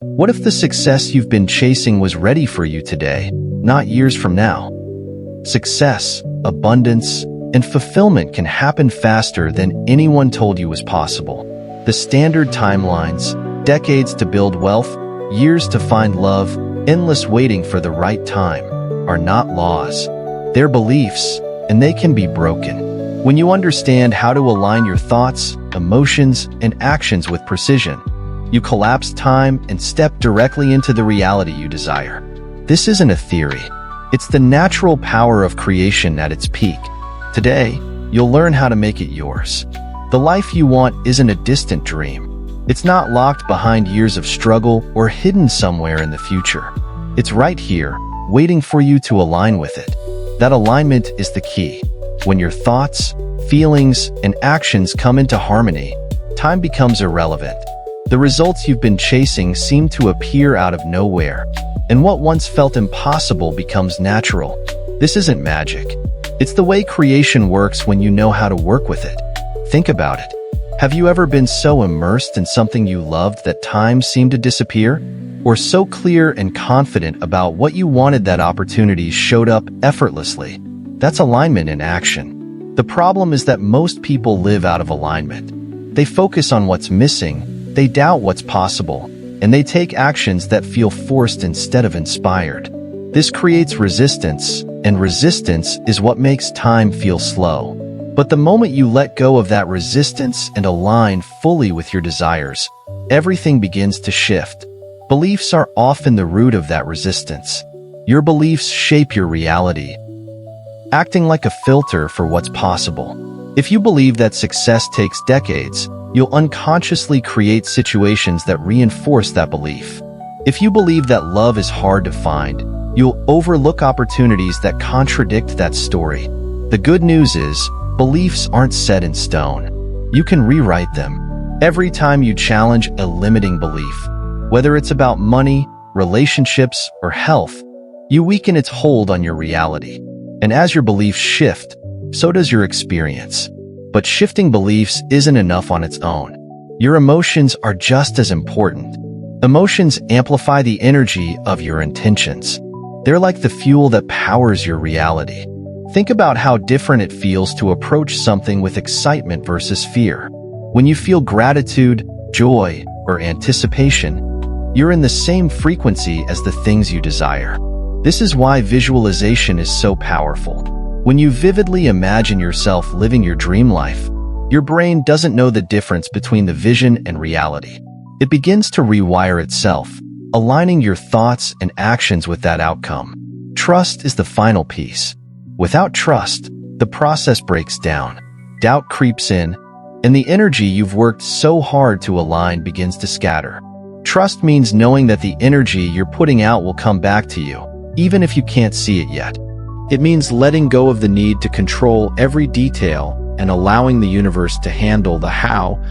What if the success you've been chasing was ready for you today, not years from now? Success, abundance, and fulfillment can happen faster than anyone told you was possible. The standard timelines, decades to build wealth, years to find love, endless waiting for the right time, are not laws. They're beliefs, and they can be broken. When you understand how to align your thoughts, emotions, and actions with precision, you collapse time and step directly into the reality you desire. This isn't a theory. It's the natural power of creation at its peak. Today, you'll learn how to make it yours. The life you want isn't a distant dream. It's not locked behind years of struggle or hidden somewhere in the future. It's right here, waiting for you to align with it. That alignment is the key. When your thoughts, feelings, and actions come into harmony, time becomes irrelevant. The results you've been chasing seem to appear out of nowhere, and what once felt impossible becomes natural. This isn't magic. It's the way creation works when you know how to work with it. Think about it. Have you ever been so immersed in something you loved that time seemed to disappear? Or so clear and confident about what you wanted that opportunities showed up effortlessly? That's alignment in action. The problem is that most people live out of alignment. They focus on what's missing, they doubt what's possible, and they take actions that feel forced instead of inspired. This creates resistance, and resistance is what makes time feel slow. But the moment you let go of that resistance and align fully with your desires, everything begins to shift. Beliefs are often the root of that resistance. Your beliefs shape your reality, acting like a filter for what's possible. If you believe that success takes decades, you'll unconsciously create situations that reinforce that belief. If you believe that love is hard to find, you'll overlook opportunities that contradict that story. The good news is, beliefs aren't set in stone. You can rewrite them. Every time you challenge a limiting belief, whether it's about money, relationships, or health, you weaken its hold on your reality. And as your beliefs shift, so does your experience. But shifting beliefs isn't enough on its own. Your emotions are just as important. Emotions amplify the energy of your intentions. They're like the fuel that powers your reality. Think about how different it feels to approach something with excitement versus fear. When you feel gratitude, joy, or anticipation, you're in the same frequency as the things you desire. This is why visualization is so powerful. When you vividly imagine yourself living your dream life, your brain doesn't know the difference between the vision and reality. It begins to rewire itself, aligning your thoughts and actions with that outcome. Trust is the final piece. Without trust, the process breaks down, doubt creeps in, and the energy you've worked so hard to align begins to scatter. Trust means knowing that the energy you're putting out will come back to you, even if you can't see it yet. It means letting go of the need to control every detail and allowing the universe to handle the how.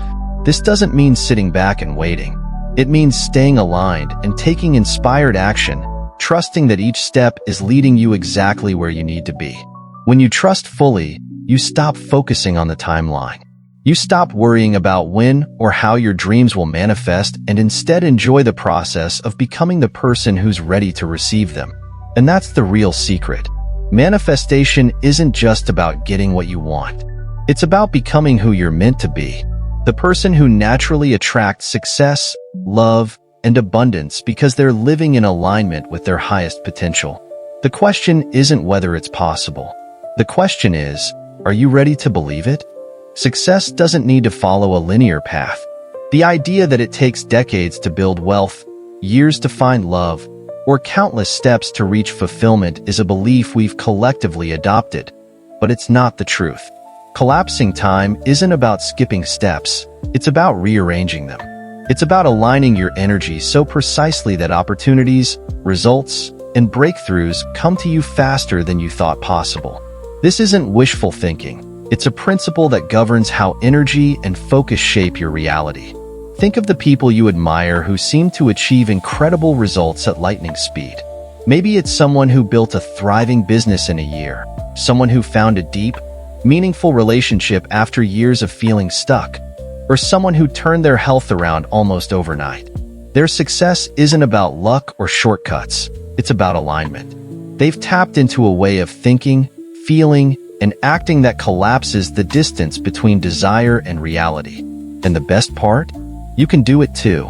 This doesn't mean sitting back and waiting. It means staying aligned and taking inspired action, trusting that each step is leading you exactly where you need to be. When you trust fully, you stop focusing on the timeline. You stop worrying about when or how your dreams will manifest and instead enjoy the process of becoming the person who's ready to receive them. And that's the real secret. Manifestation isn't just about getting what you want. It's about becoming who you're meant to be. The person who naturally attracts success, love, and abundance because they're living in alignment with their highest potential. The question isn't whether it's possible. The question is, are you ready to believe it? Success doesn't need to follow a linear path. The idea that it takes decades to build wealth, years to find love, or countless steps to reach fulfillment is a belief we've collectively adopted. But it's not the truth. Collapsing time isn't about skipping steps. It's about rearranging them. It's about aligning your energy so precisely that opportunities, results, and breakthroughs come to you faster than you thought possible. This isn't wishful thinking. It's a principle that governs how energy and focus shape your reality. Think of the people you admire who seem to achieve incredible results at lightning speed. Maybe it's someone who built a thriving business in a year, someone who found a deep, meaningful relationship after years of feeling stuck, or someone who turned their health around almost overnight. Their success isn't about luck or shortcuts, it's about alignment. They've tapped into a way of thinking, feeling, and acting that collapses the distance between desire and reality. And the best part? You can do it too.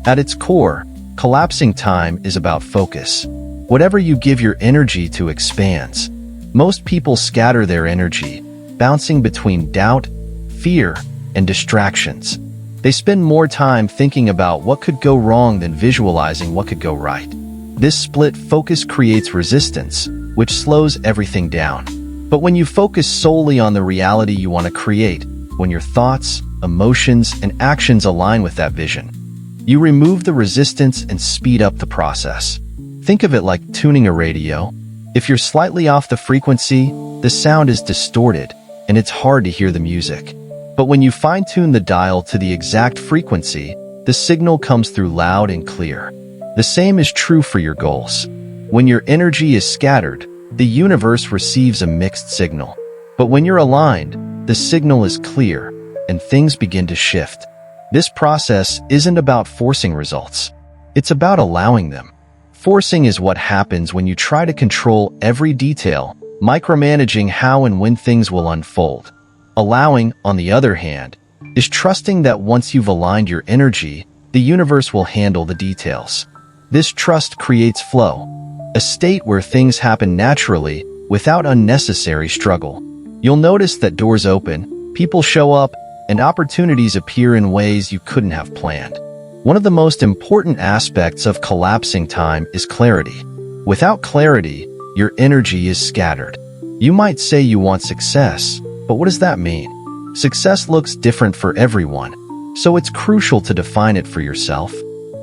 At its core, collapsing time is about focus. Whatever you give your energy to expands. Most people scatter their energy, bouncing between doubt, fear, and distractions. They spend more time thinking about what could go wrong than visualizing what could go right. This split focus creates resistance, which slows everything down. But when you focus solely on the reality you want to create, when your thoughts, emotions, and actions align with that vision, you remove the resistance and speed up the process. Think of it like tuning a radio. If you're slightly off the frequency, the sound is distorted, and it's hard to hear the music. But when you fine-tune the dial to the exact frequency, the signal comes through loud and clear. The same is true for your goals. When your energy is scattered, the universe receives a mixed signal. But when you're aligned, the signal is clear, and things begin to shift. This process isn't about forcing results. It's about allowing them. Forcing is what happens when you try to control every detail, micromanaging how and when things will unfold. Allowing, on the other hand, is trusting that once you've aligned your energy, the universe will handle the details. This trust creates flow, a state where things happen naturally without unnecessary struggle. You'll notice that doors open, people show up, and opportunities appear in ways you couldn't have planned. One of the most important aspects of collapsing time is clarity. Without clarity, your energy is scattered. You might say you want success, but what does that mean? Success looks different for everyone, so it's crucial to define it for yourself.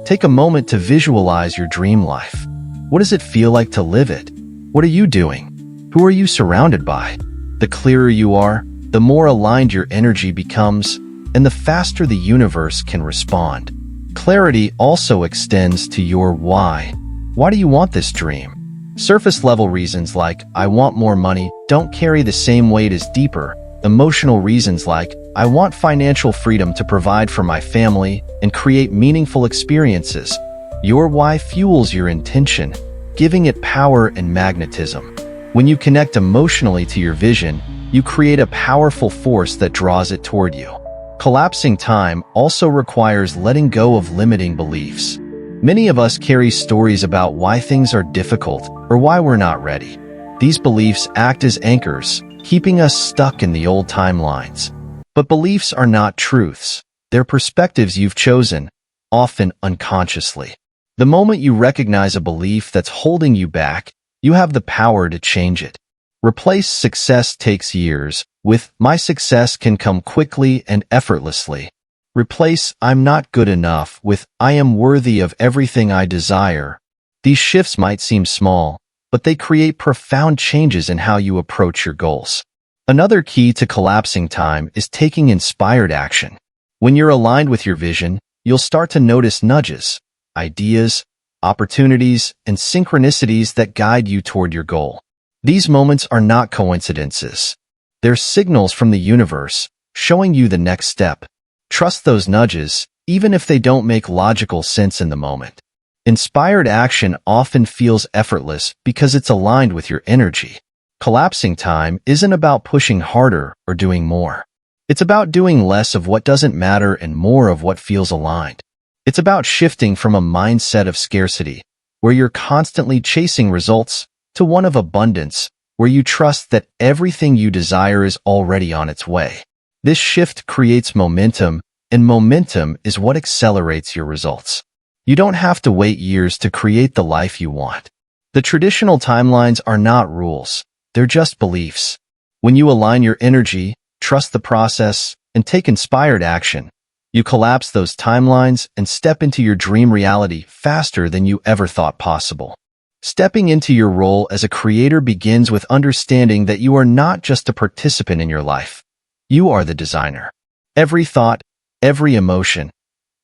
Take a moment to visualize your dream life. What does it feel like to live it? What are you doing? Who are you surrounded by? The clearer you are, the more aligned your energy becomes, and the faster the universe can respond. Clarity also extends to your why. Why do you want this dream? Surface-level reasons like, I want more money, don't carry the same weight as deeper, emotional reasons like, I want financial freedom to provide for my family and create meaningful experiences. Your why fuels your intention, giving it power and magnetism. When you connect emotionally to your vision, you create a powerful force that draws it toward you. Collapsing time also requires letting go of limiting beliefs. Many of us carry stories about why things are difficult or why we're not ready. These beliefs act as anchors, keeping us stuck in the old timelines. But beliefs are not truths. They're perspectives you've chosen, often unconsciously. The moment you recognize a belief that's holding you back, you have the power to change it. Replace success takes years with my success can come quickly and effortlessly. Replace I'm not good enough with I am worthy of everything I desire. These shifts might seem small, but they create profound changes in how you approach your goals. Another key to collapsing time is taking inspired action. When you're aligned with your vision, you'll start to notice nudges, ideas, opportunities, and synchronicities that guide you toward your goal. These moments are not coincidences. They're signals from the universe, showing you the next step. Trust those nudges, even if they don't make logical sense in the moment. Inspired action often feels effortless because it's aligned with your energy. Collapsing time isn't about pushing harder or doing more. It's about doing less of what doesn't matter and more of what feels aligned. It's about shifting from a mindset of scarcity, where you're constantly chasing results, to one of abundance, where you trust that everything you desire is already on its way. This shift creates momentum, and momentum is what accelerates your results. You don't have to wait years to create the life you want. The traditional timelines are not rules, they're just beliefs. When you align your energy, trust the process, and take inspired action, you collapse those timelines and step into your dream reality faster than you ever thought possible. Stepping into your role as a creator begins with understanding that you are not just a participant in your life. You are the designer. Every thought, every emotion,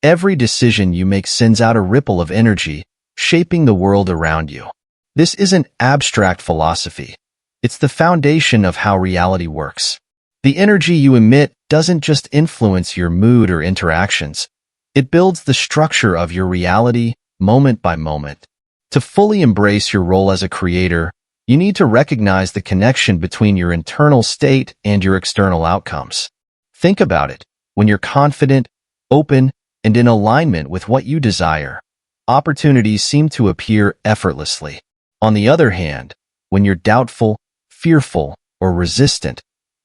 every decision you make sends out a ripple of energy, shaping the world around you. This isn't abstract philosophy. It's the foundation of how reality works. The energy you emit doesn't just influence your mood or interactions. It builds the structure of your reality, moment by moment. To fully embrace your role as a creator, you need to recognize the connection between your internal state and your external outcomes. Think about it. When you're confident, open, and in alignment with what you desire, opportunities seem to appear effortlessly. On the other hand, when you're doubtful, fearful, or resistant,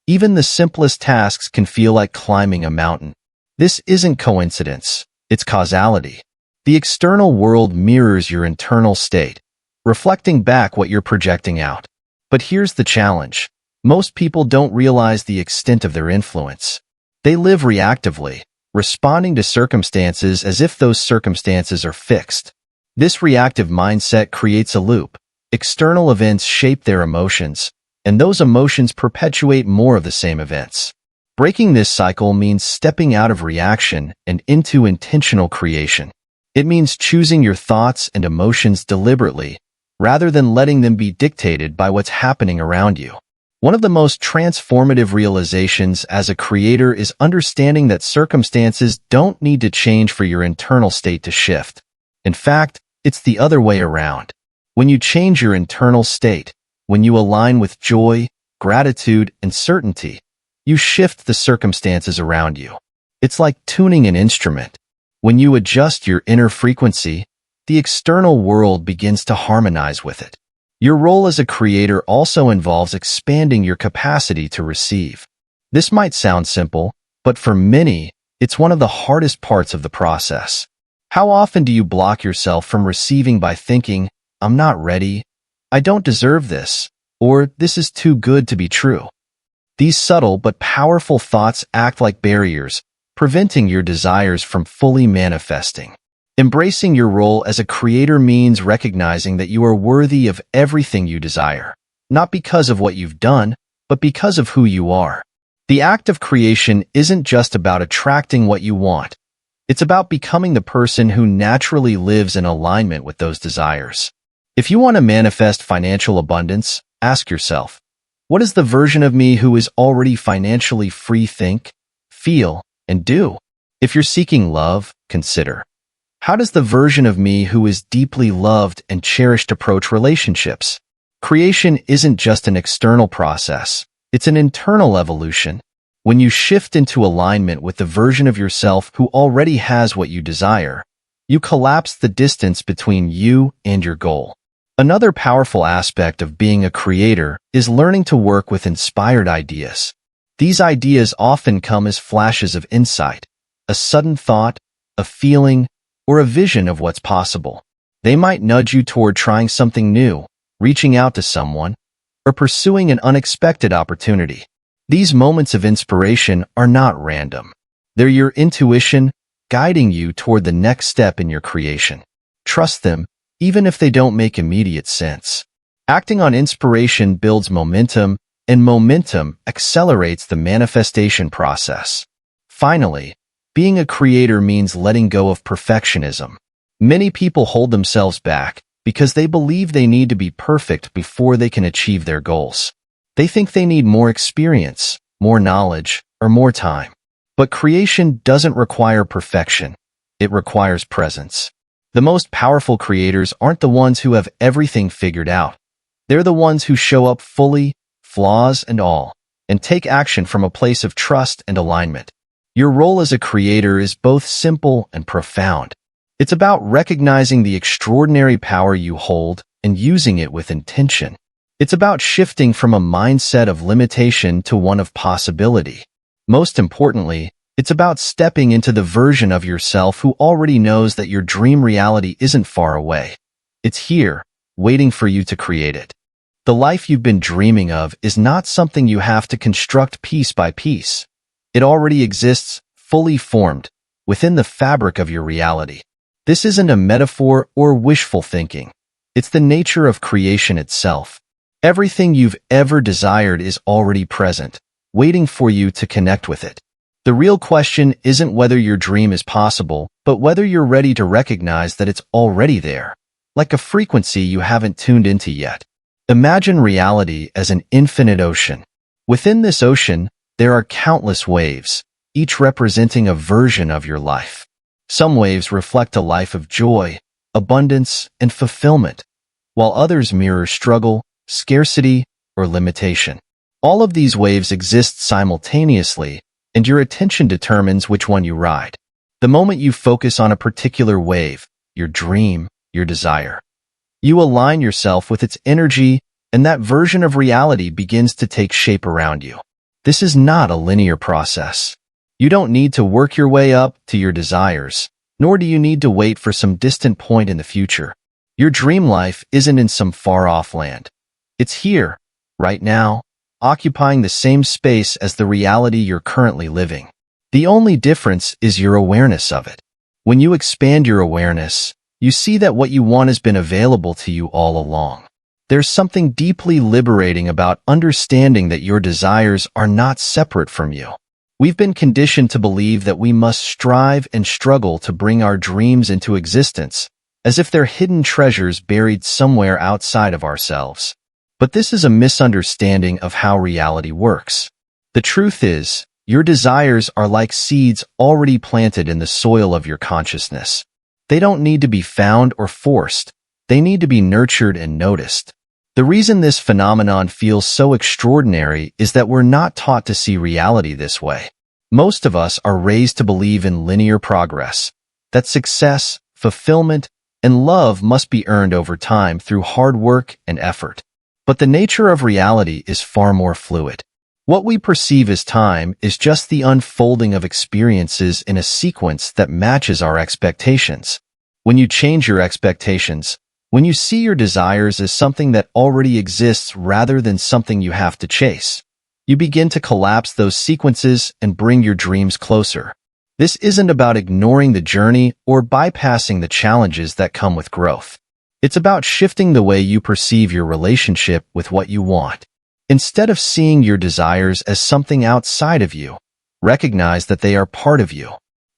even the simplest tasks can feel like climbing a mountain. This isn't coincidence, it's causality. The external world mirrors your internal state, reflecting back what you're projecting out. But here's the challenge. Most people don't realize the extent of their influence. They live reactively, responding to circumstances as if those circumstances are fixed. This reactive mindset creates a loop. External events shape their emotions, and those emotions perpetuate more of the same events. Breaking this cycle means stepping out of reaction and into intentional creation. It means choosing your thoughts and emotions deliberately, rather than letting them be dictated by what's happening around you. One of the most transformative realizations as a creator is understanding that circumstances don't need to change for your internal state to shift. In fact, it's the other way around. When you change your internal state, when you align with joy, gratitude, and certainty, you shift the circumstances around you. It's like tuning an instrument. When you adjust your inner frequency, the external world begins to harmonize with it. Your role as a creator also involves expanding your capacity to receive. This might sound simple, but for many, it's one of the hardest parts of the process. How often do you block yourself from receiving by thinking, "I'm not ready, I don't deserve this," or "this is too good to be true"? These subtle but powerful thoughts act like barriers, preventing your desires from fully manifesting. Embracing your role as a creator means recognizing that you are worthy of everything you desire, not because of what you've done, but because of who you are. The act of creation isn't just about attracting what you want. It's about becoming the person who naturally lives in alignment with those desires. If you want to manifest financial abundance, ask yourself, what is the version of me who is already financially free think, feel, and do? If you're seeking love, consider, how does the version of me who is deeply loved and cherished approach relationships? Creation isn't just an external process, it's an internal evolution. When you shift into alignment with the version of yourself who already has what you desire, you collapse the distance between you and your goal. Another powerful aspect of being a creator is learning to work with inspired ideas. These ideas often come as flashes of insight, a sudden thought, a feeling, or a vision of what's possible. They might nudge you toward trying something new, reaching out to someone, or pursuing an unexpected opportunity. These moments of inspiration are not random. They're your intuition guiding you toward the next step in your creation. Trust them, even if they don't make immediate sense. Acting on inspiration builds momentum, and momentum accelerates the manifestation process. Finally, being a creator means letting go of perfectionism. Many people hold themselves back because they believe they need to be perfect before they can achieve their goals. They think they need more experience, more knowledge, or more time. But creation doesn't require perfection. It requires presence. The most powerful creators aren't the ones who have everything figured out. They're the ones who show up fully, flaws and all, and take action from a place of trust and alignment. Your role as a creator is both simple and profound. It's about recognizing the extraordinary power you hold and using it with intention. It's about shifting from a mindset of limitation to one of possibility. Most importantly, it's about stepping into the version of yourself who already knows that your dream reality isn't far away. It's here, waiting for you to create it. The life you've been dreaming of is not something you have to construct piece by piece. It already exists, fully formed, within the fabric of your reality. This isn't a metaphor or wishful thinking. It's the nature of creation itself. Everything you've ever desired is already present, waiting for you to connect with it. The real question isn't whether your dream is possible, but whether you're ready to recognize that it's already there, like a frequency you haven't tuned into yet. Imagine reality as an infinite ocean. Within this ocean, there are countless waves, each representing a version of your life. Some waves reflect a life of joy, abundance, and fulfillment, while others mirror struggle, scarcity, or limitation. All of these waves exist simultaneously, and your attention determines which one you ride. The moment you focus on a particular wave, your dream, your desire, you align yourself with its energy, and that version of reality begins to take shape around you. This is not a linear process. You don't need to work your way up to your desires, nor do you need to wait for some distant point in the future. Your dream life isn't in some far-off land. It's here, right now, occupying the same space as the reality you're currently living. The only difference is your awareness of it. When you expand your awareness, you see that what you want has been available to you all along. There's something deeply liberating about understanding that your desires are not separate from you. We've been conditioned to believe that we must strive and struggle to bring our dreams into existence, as if they're hidden treasures buried somewhere outside of ourselves. But this is a misunderstanding of how reality works. The truth is, your desires are like seeds already planted in the soil of your consciousness. They don't need to be found or forced. They need to be nurtured and noticed. The reason this phenomenon feels so extraordinary is that we're not taught to see reality this way. Most of us are raised to believe in linear progress, that success, fulfillment, and love must be earned over time through hard work and effort. But the nature of reality is far more fluid. What we perceive as time is just the unfolding of experiences in a sequence that matches our expectations. When you change your expectations, when you see your desires as something that already exists rather than something you have to chase, you begin to collapse those sequences and bring your dreams closer. This isn't about ignoring the journey or bypassing the challenges that come with growth. It's about shifting the way you perceive your relationship with what you want. Instead of seeing your desires as something outside of you, recognize that they are part of you.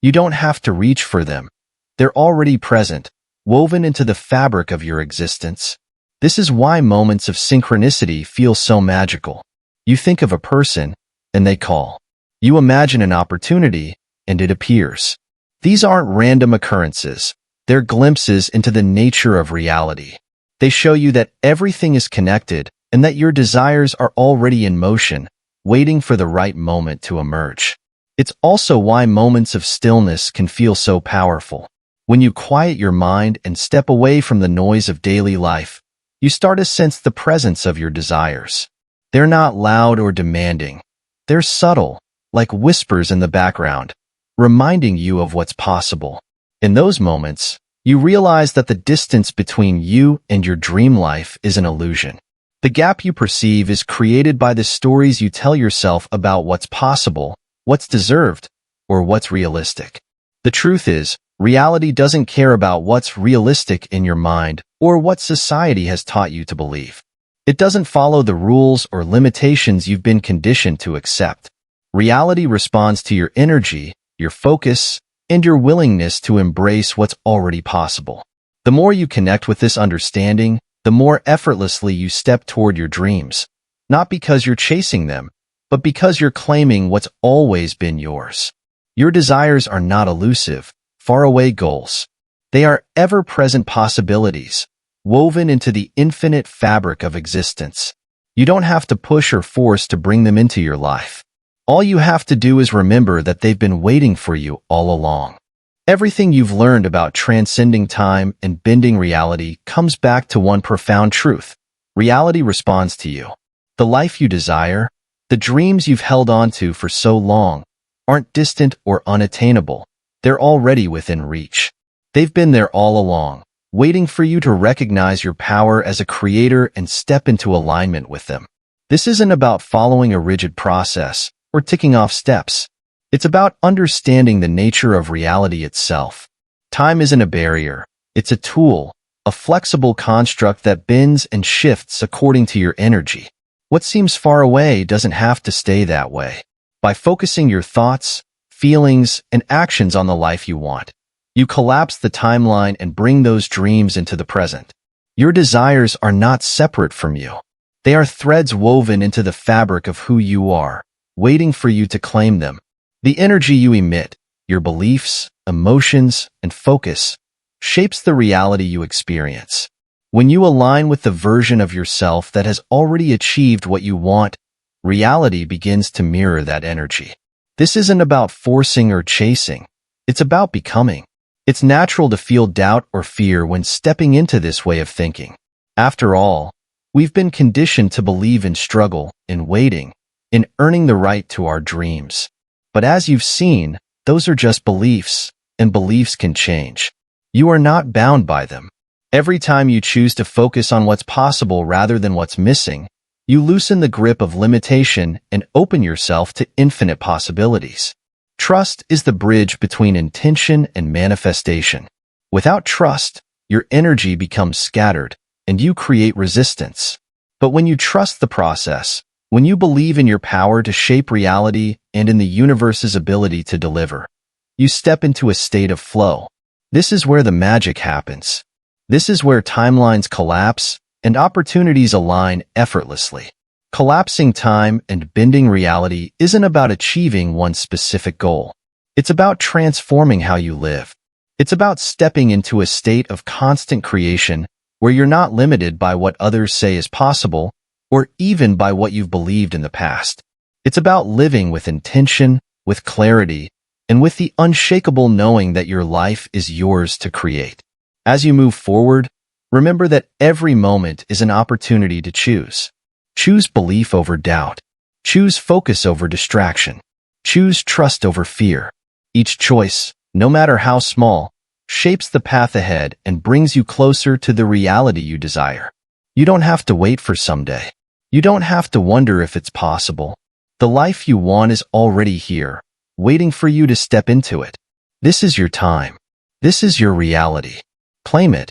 You don't have to reach for them. They're already present, woven into the fabric of your existence. This is why moments of synchronicity feel so magical. You think of a person, and they call. You imagine an opportunity, and it appears. These aren't random occurrences. They're glimpses into the nature of reality. They show you that everything is connected and that your desires are already in motion, waiting for the right moment to emerge. It's also why moments of stillness can feel so powerful. When you quiet your mind and step away from the noise of daily life, you start to sense the presence of your desires. They're not loud or demanding. They're subtle, like whispers in the background, reminding you of what's possible. In those moments, you realize that the distance between you and your dream life is an illusion. The gap you perceive is created by the stories you tell yourself about what's possible, what's deserved, or what's realistic. The truth is, reality doesn't care about what's realistic in your mind or what society has taught you to believe. It doesn't follow the rules or limitations you've been conditioned to accept. Reality responds to your energy, your focus, and your willingness to embrace what's already possible. The more you connect with this understanding, the more effortlessly you step toward your dreams, not because you're chasing them, but because you're claiming what's always been yours. Your desires are not elusive, faraway goals. They are ever-present possibilities, woven into the infinite fabric of existence. You don't have to push or force to bring them into your life. All you have to do is remember that they've been waiting for you all along. Everything you've learned about transcending time and bending reality comes back to one profound truth. Reality responds to you. The life you desire, the dreams you've held on to for so long, aren't distant or unattainable. They're already within reach. They've been there all along, waiting for you to recognize your power as a creator and step into alignment with them. This isn't about following a rigid process or ticking off steps. It's about understanding the nature of reality itself. Time isn't a barrier. It's a tool, a flexible construct that bends and shifts according to your energy. What seems far away doesn't have to stay that way. By focusing your thoughts, feelings, and actions on the life you want, you collapse the timeline and bring those dreams into the present. Your desires are not separate from you. They are threads woven into the fabric of who you are, waiting for you to claim them. The energy you emit, your beliefs, emotions, and focus shapes the reality you experience. When you align with the version of yourself that has already achieved what you want, reality begins to mirror that energy. This isn't about forcing or chasing. It's about becoming. It's natural to feel doubt or fear when stepping into this way of thinking. After all, we've been conditioned to believe in struggle, in waiting, in earning the right to our dreams. But as you've seen, those are just beliefs, and beliefs can change. You are not bound by them. Every time you choose to focus on what's possible rather than what's missing, you loosen the grip of limitation and open yourself to infinite possibilities. Trust is the bridge between intention and manifestation. Without trust, your energy becomes scattered, and you create resistance. But when you trust the process, when you believe in your power to shape reality and in the universe's ability to deliver, you step into a state of flow. This is where the magic happens. This is where timelines collapse and opportunities align effortlessly. Collapsing time and bending reality isn't about achieving one specific goal. It's about transforming how you live. It's about stepping into a state of constant creation where you're not limited by what others say is possible or even by what you've believed in the past. It's about living with intention, with clarity, and with the unshakable knowing that your life is yours to create. As you move forward, remember that every moment is an opportunity to choose. Choose belief over doubt. Choose focus over distraction. Choose trust over fear. Each choice, no matter how small, shapes the path ahead and brings you closer to the reality you desire. You don't have to wait for someday. You don't have to wonder if it's possible. The life you want is already here, waiting for you to step into it. This is your time. This is your reality. Claim it.